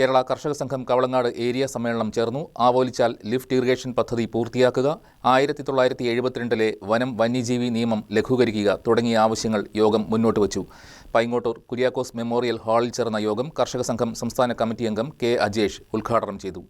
കേരള കർഷക സംഘം കവളങ്ങാട് ഏരിയ സമ്മേളനം ചേർന്നു. ആവോലിച്ചാൽ ലിഫ്റ്റ് ഇറിഗേഷൻ പദ്ധതി പൂർത്തിയാക്കുക, 1972 വനം വന്യജീവി നിയമം ലഘൂകരിക്കുക തുടങ്ങിയ ആവശ്യങ്ങൾ യോഗം മുന്നോട്ട് വച്ചു. പൈങ്ങോട്ടൂർ കുര്യാക്കോസ് മെമ്മോറിയൽ ഹാളിൽ ചേർന്ന യോഗം കർഷക സംഘം സംസ്ഥാന കമ്മിറ്റി അംഗം കെ അജേഷ് ഉദ്ഘാടനം ചെയ്തു.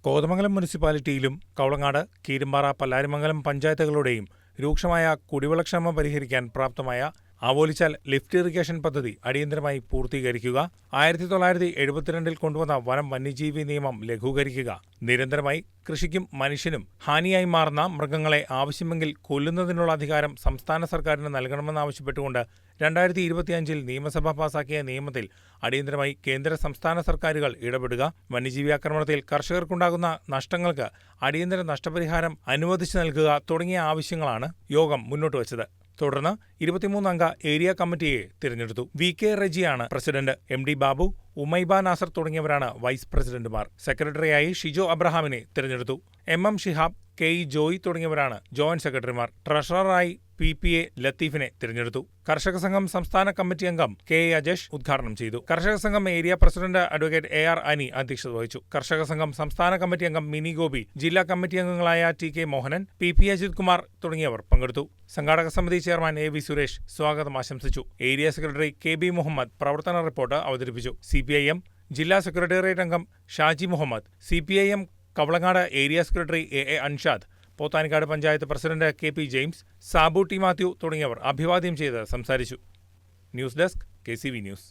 കോതമംഗലം മുനിസിപ്പാലിറ്റിയിലും കവളങ്ങാട്, കീരുമ്പാറ, പല്ലാരിമംഗലം പഞ്ചായത്തുകളുടെയും രൂക്ഷമായ കുടിവെള്ളക്ഷാമം പരിഹരിക്കാൻ പ്രാപ്തമായ ആവോലിച്ചാൽ ലിഫ്റ്റ് ഇറിഗേഷൻ പദ്ധതി അടിയന്തരമായി പൂർത്തീകരിക്കുക, 1972 കൊണ്ടുവന്ന വനം വന്യജീവി നിയമം ലഘൂകരിക്കുക, നിരന്തരമായി കൃഷിക്കും മനുഷ്യനും ഹാനിയായി മാറുന്ന മൃഗങ്ങളെ ആവശ്യമെങ്കിൽ കൊല്ലുന്നതിനുള്ള അധികാരം സംസ്ഥാന സർക്കാരിന് നൽകണമെന്നാവശ്യപ്പെട്ടുകൊണ്ട് 2025 നിയമസഭ പാസാക്കിയ നിയമത്തിൽ അടിയന്തരമായി കേന്ദ്ര സംസ്ഥാന സർക്കാരുകൾ ഇടപെടുക, വന്യജീവി ആക്രമണത്തിൽ കർഷകർക്കുണ്ടാകുന്ന നഷ്ടങ്ങൾക്ക് അടിയന്തര നഷ്ടപരിഹാരം അനുവദിച്ചു നൽകുക തുടങ്ങിയ ആവശ്യങ്ങളാണ് യോഗം മുന്നോട്ട് വച്ചത്. തുടർന്ന് 23-അംഗ ഏരിയ കമ്മിറ്റിയെ തിരഞ്ഞെടുത്തു. VK റെജിയാണ് പ്രസിഡന്റ്, MD ബാബു, ഉമൈബ നാസർ തുടങ്ങിയവരാണ് വൈസ് പ്രസിഡന്റുമാർ. സെക്രട്ടറിയായി ഷിജോ അബ്രഹാമിനെ തിരഞ്ഞെടുത്തു. MM ഷിഹാബ്, KE ജോയി തുടങ്ങിയവരാണ് ജോയിന്റ് സെക്രട്ടറിമാർ. ട്രഷററായി PPA ലത്തീഫിനെ തിരഞ്ഞെടുത്തു. കർഷക സംഘം സംസ്ഥാന കമ്മിറ്റി അംഗം KA അജേഷ് ഉദ്ഘാടനം ചെയ്തു. കർഷക സംഘം ഏരിയ പ്രസിഡന്റ് അഡ്വക്കേറ്റ് AR അനി അധ്യക്ഷത വഹിച്ചു. കർഷക സംഘം സംസ്ഥാന കമ്മിറ്റി അംഗം മിനി ഗോപി, ജില്ലാ കമ്മിറ്റി അംഗങ്ങളായ TK മോഹനൻ, PP അജിത് കുമാർ തുടങ്ങിയവർ പങ്കെടുത്തു. സംഘാടക സമിതി ചെയർമാൻ AV സുരേഷ് സ്വാഗതം ആശംസിച്ചു. ഏരിയ സെക്രട്ടറി KB മുഹമ്മദ് പ്രവർത്തന റിപ്പോർട്ട് അവതരിപ്പിച്ചു. CPIM ജില്ലാ സെക്രട്ടേറിയറ്റ് അംഗം Shaji Muhammad, CPIM Kavalangad area secretary AA Anshad, Pothanikkad panchayat president KP James, Sabu T Mathew തുടങ്ങിയവർ അഭിവാദ്യം ചെയ്ത് സംസാരിച്ചു. News desk KCV news.